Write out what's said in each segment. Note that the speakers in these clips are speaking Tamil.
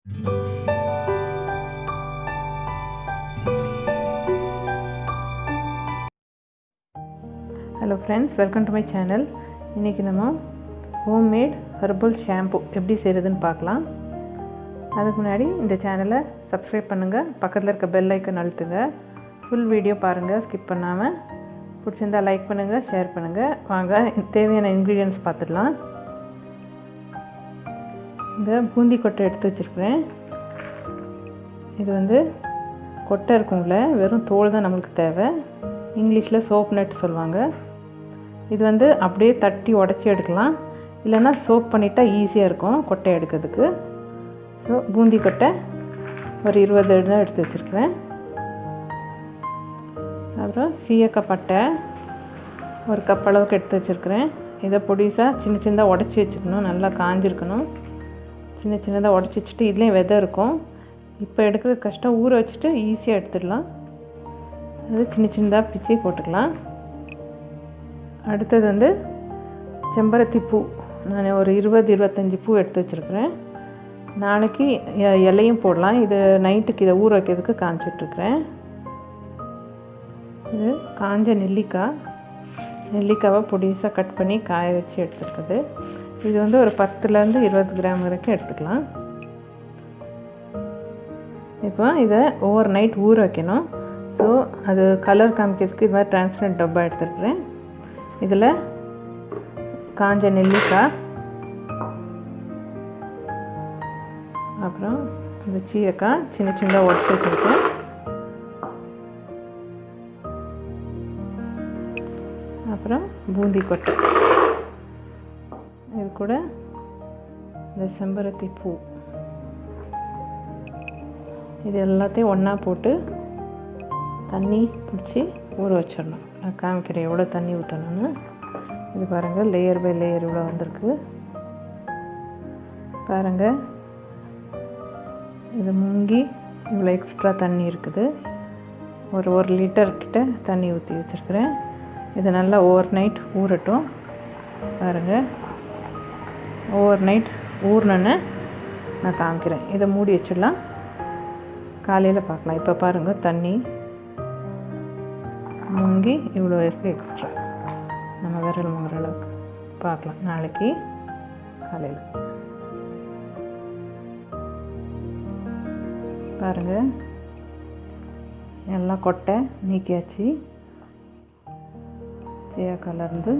Hello friends, welcome to my channel. இன்னைக்கு நம்ம homemade herbal shampoo எப்படி செய்யறதுன்னு பார்க்கலாம். அதுக்கு முன்னாடி இந்த சேனலை சப்ஸ்கிரைப் பண்ணுங்க, பக்கத்துல இருக்க பெல் ஐகான் அழுத்துங்க. full வீடியோ பாருங்க, ஸ்கிப் பண்ணாம. பிடிச்சிருந்தா லைக் பண்ணுங்க, ஷேர் பண்ணுங்க. வாங்க தேவையான ingredients பார்த்துடலாம். இந்த பூந்தி கொட்டை எடுத்து வச்சிருக்கேன். இது வந்து கொட்டை இருக்குங்களே, வெறும் தோல் தான் நமக்கு தேவை. இங்கிலீஷ்ல soapnut சொல்வாங்க. இது வந்து அப்படியே தட்டி உடைச்சி எடுக்கலாம், இல்லைன்னா சோக் பண்ணிட்டா ஈஸியாக இருக்கும் கொட்டை எடுக்கிறதுக்கு. ஸோ பூந்தி கொட்டை ஒரு 20 தான் எடுத்து வச்சுருக்கிறேன். அப்புறம் சீயக்காய் பட்டை ஒரு கப் அளவுக்கு எடுத்து வச்சுருக்கிறேன். இதை பொடிசாக சின்ன சின்னதாக உடச்சி வச்சுக்கணும், நல்லா காஞ்சிருக்கணும். சின்ன சின்னதாக உடச்சி வச்சுட்டு இதுலேயும் விதை இருக்கும். இப்போ எடுக்கிறது கஷ்டம், ஊற வச்சுட்டு ஈஸியாக எடுத்துடலாம். அது சின்ன சின்னதாக பிச்சு போட்டுக்கலாம். அடுத்தது வந்து செம்பருத்தி பூ, நான் ஒரு 20-25 பூ எடுத்து வச்சுருக்கிறேன். நாளைக்கு இலையும் போடலாம். இது நைட்டுக்கு இதை ஊற வைக்கிறதுக்கு காஞ்சிட்ருக்கிறேன். இது காஞ்ச நெல்லிக்காவை பொடிசாக கட் பண்ணி காய வச்சு எடுத்துருக்குது. இது வந்து ஒரு 10 to 20 கிராம் வரைக்கும் எடுத்துக்கலாம். இப்போ இதை ஓவர் நைட் ஊற வைக்கணும். ஸோ அது கலர் காமிக்கிறதுக்கு இது மாதிரி டிரான்ஸ்பரண்ட் டப்பா எடுத்துருக்குறேன். இதில் காஞ்ச நெல்லிக்காய், அப்புறம் இந்த சீயக்காய் சின்ன சின்னதாக உடச்சி வச்சுருக்கேன். அப்புறம் பூந்தி கொட்டை, இது கூட இந்த செம்பருத்தி பூ, இது எல்லாத்தையும் ஒன்றா போட்டு தண்ணி பிடிச்சி ஊற வச்சிடணும். நான் காமிக்கிறேன் எவ்வளோ தண்ணி ஊற்றணும்னு. இது பாருங்கள், லேயர் பை லேயர் இவ்வளோ வந்திருக்கு பாருங்கள். இது முங்கி இவ்வளோ எக்ஸ்ட்ரா தண்ணி இருக்குது. ஒரு லிட்டர் கிட்ட தண்ணி ஊற்றி வச்சுருக்கிறேன். இது நல்லா ஓவர் நைட் ஊறட்டும். பாருங்கள், ஓவர் நைட் ஊறினோன்னு நான் காமிக்கிறேன். இதை மூடி வச்சிடலாம், காலையில் பார்க்கலாம். இப்போ பாருங்கள், தண்ணி முங்கி இவ்வளோ இருக்குது எக்ஸ்ட்ரா. நம்ம விரல் முங்குற அளவுக்கு பார்க்கலாம் நாளைக்கு காலையில். பாருங்கள், எல்லாம் கொட்டை நீக்கியாச்சு. சீயக்காயிலேருந்து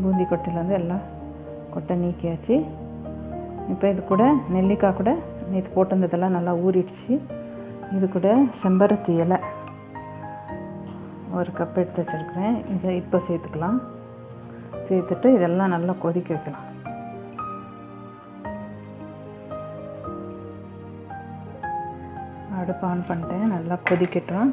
பூந்தி கொட்டையிலேருந்து எல்லாம் கொட்டை நீக்கியாச்சு. இப்போ இது கூட நெல்லிக்காய் கூட நேற்று போட்டிருந்ததெல்லாம் நல்லா ஊறிடுச்சு. இது கூட செம்பருத்தி இலை ஒரு கப் எடுத்து வச்சுருக்கிறேன். இதை இப்போ சேர்த்துக்கலாம். சேர்த்துட்டு இதெல்லாம் நல்லா கொதிக்க வைக்கலாம். அடுப்பு ஆன் பண்ணிட்டேன், நல்லா கொதிக்கட்டும்.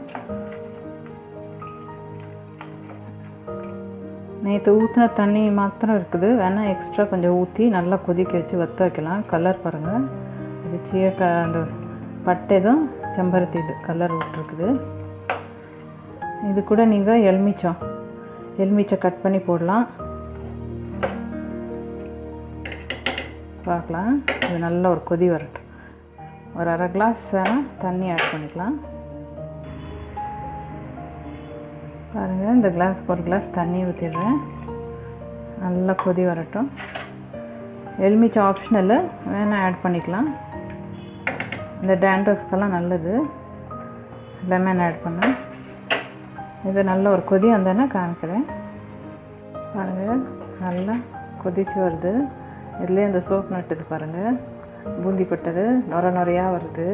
நேற்று ஊற்றின தண்ணி மாத்திரம் இருக்குது, வேணால் எக்ஸ்ட்ரா கொஞ்சம் ஊற்றி நல்லா கொதிக்க வச்சு வற்ற வைக்கலாம். கலர் பாருங்கள், இது சீயக்காய் அந்த பட்டைதும் செம்பருத்தி இது கலர் விட்டுருக்குது. இது கூட நீங்கள் எலுமிச்சை கட் பண்ணி போடலாம். பார்க்கலாம், இது நல்ல ஒரு கொதி வரட்டும். ஒரு அரை கிளாஸ் வேணால் தண்ணி ஆட் பண்ணிக்கலாம். பாருங்கள், இந்த கிளாஸ்க்கு ஒரு கிளாஸ் தண்ணி ஊற்றிடுறேன். நல்லா கொதி வரட்டும். எலுமிச்சை ஆப்ஷனல், வேணால் ஆட் பண்ணிக்கலாம். இந்த dandruffக்கெல்லாம் நல்லது லெமன் ஆட் பண்ண. இது நல்ல ஒரு கொதி வந்தோன்னே காமிக்கிறேன். பாருங்கள், நல்லா கொதிச்சு வருது. இதுலேயே இந்த சோப் நட் இது பாருங்கள், பூந்தி கொட்டது நுரையாக வருது.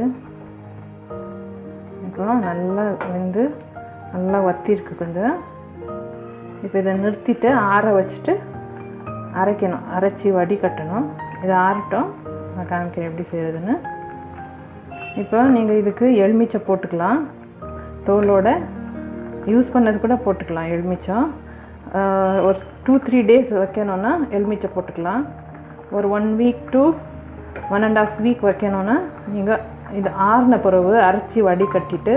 இப்போ நல்லா வெந்து நல்லா வத்திருக்கு கொஞ்சம். இப்போ இதை நிறுத்திட்டு ஆற வச்சுட்டு அரைக்கணும், அரைச்சி வடிகட்டணும். இதை ஆறட்டும், நான் காமிக்கிறேன் எப்படி செய்கிறதுன்னு. இப்போ நீங்கள் இதுக்கு எலுமிச்சை போட்டுக்கலாம், தோலோட யூஸ் பண்ணது கூட போட்டுக்கலாம். எலுமிச்சம் ஒரு 2-3 days வைக்கணுன்னா எலுமிச்சை போட்டுக்கலாம். ஒரு 1 week to 1.5 week வைக்கணுன்னா நீங்கள் இது ஆறின பிறகு அரைச்சி வடிகட்டிட்டு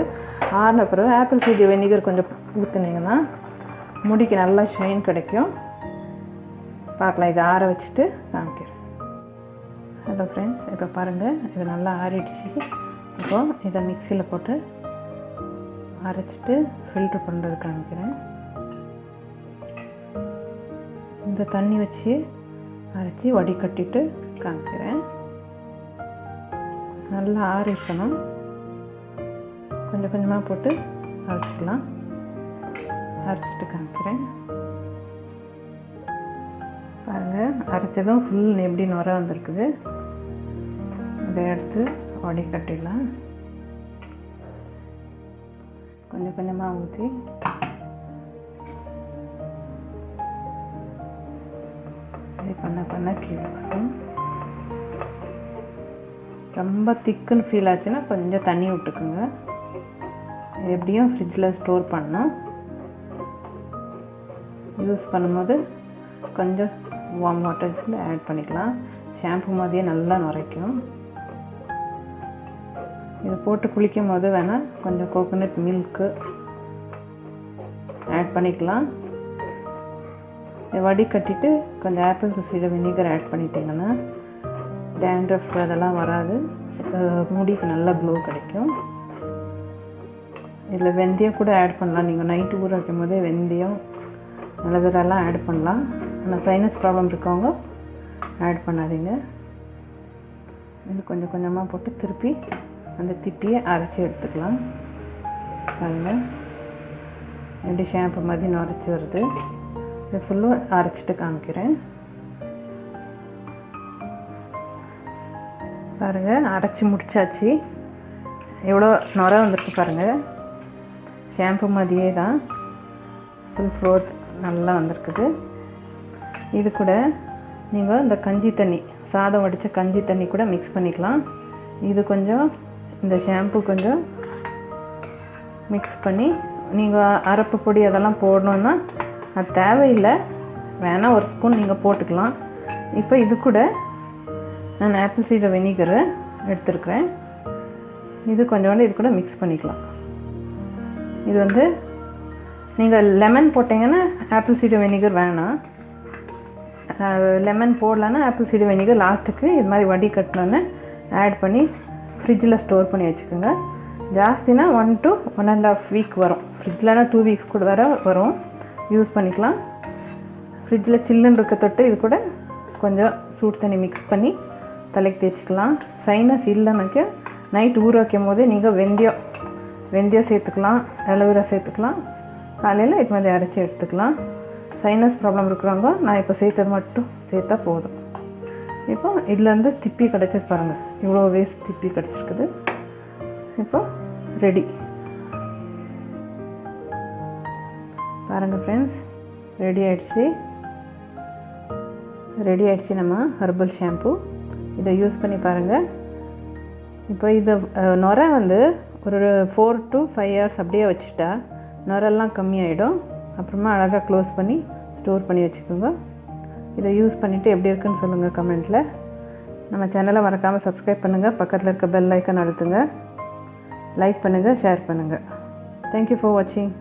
ஆறின பிறகு ஆப்பிள் சீடர் வினிகர் கொஞ்சம் ஊற்றுனீங்கன்னா முடிக்கு நல்லா ஷைன் கிடைக்கும். பார்க்கலாம், இதை ஆற வச்சுட்டு காமிக்கிறேன். ஹலோ ஃப்ரெண்ட்ஸ், இப்போ பாருங்கள் இது நல்லா ஆறிடுச்சு. இப்போது இதை மிக்சியில் போட்டு அரைச்சிட்டு ஃபில்ட்ரு பண்ணுறது காமிக்கிறேன். இந்த தண்ணி வச்சு அரைச்சி வடிகட்டிட்டு காமிக்கிறேன். நல்லா ஆறிக்கணும். கொஞ்சம் கொஞ்சமாக போட்டு அரைச்சிக்கலாம். அரைச்சிட்டு காமிக்கிறேன். பாருங்கள், அரைச்சதும் ஃபுல் எப்படி நுர வந்திருக்குது. இதை எடுத்து வடிகட்டிடலாம். கொஞ்சம் கொஞ்சமாக ஊற்றி இது பண்ண கீழே வரும். ரொம்ப திக்குன்னு ஃபீல் ஆச்சுன்னா கொஞ்சம் தண்ணி விட்டுக்குங்க. எப்படியும் ஃப்ரிட்ஜில் ஸ்டோர் பண்ணணும். யூஸ் பண்ணும்போது கொஞ்சம் வார்ம் வாட்டர் ஆட் பண்ணிக்கலாம். ஷாம்பு மாதிரியே நல்லா நுரைக்கும். இது போட்டு குளிக்கும் போது வேணால் கொஞ்சம் கோகோனட் மில்க்கு ஆட் பண்ணிக்கலாம். வடிகட்டிட்டு கொஞ்சம் ஆப்பிள் சீடர் வினிகர் ஆட் பண்ணிட்டிங்கன்னா dandruff அதெல்லாம் வராது. முடிக்கு நல்லா க்ளோ கிடைக்கும். இதில் வெந்தயம் கூட ஆட் பண்ணலாம். நீங்கள் நைட்டு ஊற வைக்கும் போதே வெந்தயம் நல்லதெல்லாம் ஆட் பண்ணலாம். ஆனால் சைனஸ் ப்ராப்ளம் இருக்கவங்க ஆட் பண்ணாதீங்க. இது கொஞ்சம் கொஞ்சமாக போட்டு திருப்பி அந்த திப்பியை அரைச்சி எடுத்துக்கலாம். பாருங்கள் எப்படி ஷாம்பு மாதிரி நுரைச்சி வருது. இது ஃபுல்லும் அரைச்சிட்டு காமிக்கிறேன். பாருங்கள், அரைச்சி முடிச்சாச்சு. எவ்வளோ நுரை வந்துருக்கு பாருங்கள். ஷாம்பு மாதிரியே தான் ஃபுல் ஃப்ளோர் நல்லா வந்திருக்குது. இது கூட நீங்கள் இந்த கஞ்சி தண்ணி, சாதம் வடித்த கஞ்சி தண்ணி கூட மிக்ஸ் பண்ணிக்கலாம். இது கொஞ்சம் இந்த ஷாம்பு கொஞ்சம் மிக்ஸ் பண்ணி நீங்கள் அரப்பு பொடி அதெல்லாம் போடணுன்னா அது தேவையில்லை. வேணால் ஒரு ஸ்பூன் நீங்கள் போட்டுக்கலாம். இப்போ இது கூட நான் ஆப்பிள் சீடர் வினிகரு எடுத்துருக்கிறேன். இது கொஞ்சோண்டு இது கூட மிக்ஸ் பண்ணிக்கலாம். இது வந்து நீங்கள் லெமன் போட்டிங்கன்னா ஆப்பிள் சீடர் வினிகர் வேணாம். லெமன் போடலான்னா ஆப்பிள் சீடர் வினிகர் லாஸ்ட்டுக்கு இது மாதிரி வடி கட்டினோன்னு ஆட் பண்ணி ஃப்ரிட்ஜில் ஸ்டோர் பண்ணி வச்சுக்கோங்க. ஜாஸ்தினா 1 to 1.5 வீக் வரும். ஃப்ரிட்ஜில்னா 2 வீக்ஸ் கூட வரும். யூஸ் பண்ணிக்கலாம். ஃப்ரிட்ஜில் சில்லுன்னு இருக்க தொட்டு இது கூட கொஞ்சம் சூடு தண்ணி மிக்ஸ் பண்ணி தலைக்கு தேய்ச்சிக்கலாம். சைனஸ் இல்லைனாக்க நைட் ஊற வைக்கும் போதே நீங்கள் வெந்தயம் சேர்த்துக்கலாம், அலோவேரா சேர்த்துக்கலாம். காலையில் இது மாதிரி அரைச்சி எடுத்துக்கலாம். சைனஸ் ப்ராப்ளம் இருக்கிறவங்க நான் இப்போ சேர்த்தது மட்டும் சேர்த்தா போதும். இப்போ இதில் வந்து திப்பி கிடச்சிது பாருங்கள். இவ்வளோ வேஸ்ட் திப்பி கிடச்சிருக்குது. இப்போ ரெடி பாருங்கள் ஃப்ரெண்ட்ஸ், ரெடி ஆகிடுச்சு நம்ம ஹெர்பல் ஷாம்பு. இதை யூஸ் பண்ணி பாருங்கள். இப்போ இதை நுரை வந்து ஒரு 4 to 5 hours அப்படியே வச்சுட்டா நுரெல்லாம் கம்மியாயிடும். அப்புறமா அழகாக க்ளோஸ் பண்ணி ஸ்டோர் பண்ணி வச்சுக்கோங்க. இதை யூஸ் பண்ணிவிட்டு எப்படி இருக்குன்னு சொல்லுங்கள் கமெண்ட்டில். நம்ம சேனலை மறக்காமல் சப்ஸ்கிரைப் பண்ணுங்கள். பக்கத்தில் இருக்க பெல் ஐக்கான் அழுத்துங்க. லைக் பண்ணுங்கள், ஷேர் பண்ணுங்கள். தேங்க்யூ ஃபார் வாட்சிங்.